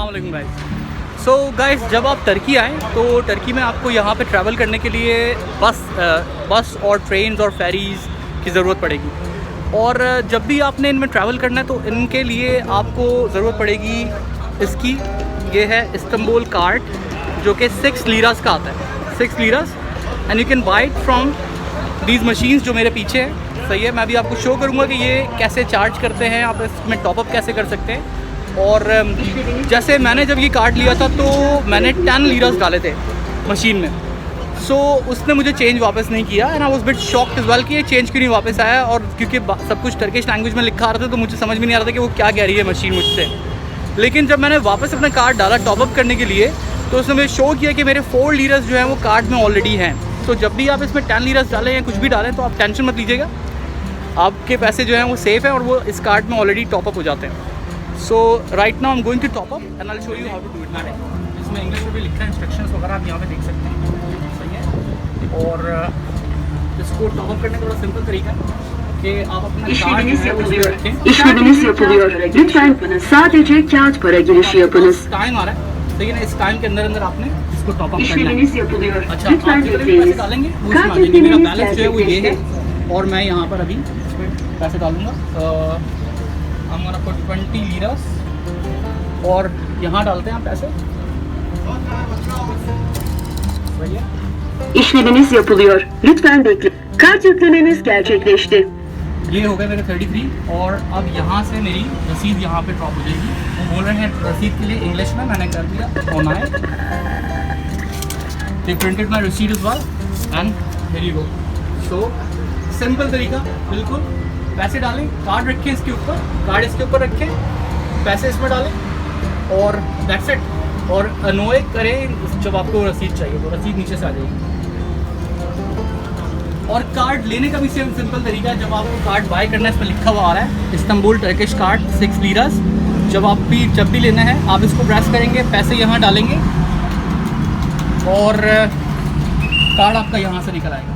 अस्सलाम वालेकुम guys. So guys, जब आप टर्की आएँ तो टर्की में आपको यहाँ पे ट्रैवल करने के लिए बस और ट्रेन्स और फेरीज़ की ज़रूरत पड़ेगी। और जब भी आपने इनमें ट्रैवल करना है तो इनके लिए आपको ज़रूरत पड़ेगी इसकी, ये है इस्तांबुल कार्ड जो कि 6 लीरास का आता है, 6 liras, and you can buy it from these machines जो मेरे पीछे है। सही है, मैं अभी आपको शो करूँगा कि ये कैसे चार्ज करते हैं, आप इसमें टॉपअप कैसे कर सकते हैं। और जैसे मैंने जब ये कार्ड लिया था तो मैंने 10 लीरास डाले थे मशीन में, सो उसने मुझे चेंज वापस नहीं किया and I was bit shocked as well कि ये चेंज क्यों नहीं वापस आया। और क्योंकि सब कुछ टर्किश लैंग्वेज में लिखा आ रहा था तो मुझे समझ में नहीं आ रहा था कि वो क्या कह रही है मशीन मुझसे। लेकिन जब मैंने वापस अपना कार्ड डाला टॉपअप करने के लिए तो उसने मुझे शो किया कि मेरे 4 लीरास जो हैं वो कार्ड में ऑलरेडी हैं। तो जब भी आप इसमें 10 लीरास डालें या कुछ भी डालें तो आप टेंशन मत लीजिएगा, आपके पैसे जो हैं वो सेफ़ हैं और वो इस कार्ड में ऑलरेडी टॉपअप हो जाते हैं। So right now I am going to top up and I will show you how to do it. मैंने इसमें इंग्लिश में भी लिखा है, इंस्ट्रक्शंस वगैरह आप यहाँ पे देख सकते हैं। सही है, और इसको टॉप अप करने का बड़ा सिंपल तरीका है कि आप अपना कार्ड जो है वो इसमें रखें। İşleminiz yapılıyor. Lütfen sadece kağıt para girişi yapınız. Time आ रहा है, सही है ना, इस टाइम के अंदर आपने इसको टॉप अप करना है। İşleminiz yapılıyor. अच्छा, आप Lütfen जितने भी पैसे bekleyiniz. डालेंगे वो इसमें आ जाएंगे। मेरा बैलेंस जो है वो ये है और मैं यहाँ पर अभी इसमें पैसे डालूँगा। हम गोना पुट 20 लीरास और यहाँ डालते हैं पैसे। सही है, İşleminiz yapılıyor. Lütfen bekle. Kart yüklemeniz gerçekleşti. ये हो गए मेरे 33 और अब यहाँ से मेरी रसीद यहाँ पे ड्रॉप हो जाएगी। वो बोल रहे हैं रसीद के लिए इंग्लिश में, मैंने कर दिया ऑन आए। दे प्रिंटेड माई रसीद is well and here you go. So simple तरीका, बिल्कुल पैसे डालें, कार्ड रखें इसके ऊपर, कार्ड इसके ऊपर रखें, पैसे इसमें डालें और दैट्स इट। और अनोए करें जब आपको रसीद चाहिए तो रसीद नीचे से आ जाएगी। और कार्ड लेने का भी सेम सिंपल तरीका है, जब आपको कार्ड बाय करना है, इस पर लिखा हुआ आ रहा है इस्तांबुल टर्किश कार्ड 6 लीरास। जब भी लेना है आप इसको प्रेस करेंगे, पैसे यहाँ डालेंगे और कार्ड आपका यहाँ से निकल आएगा।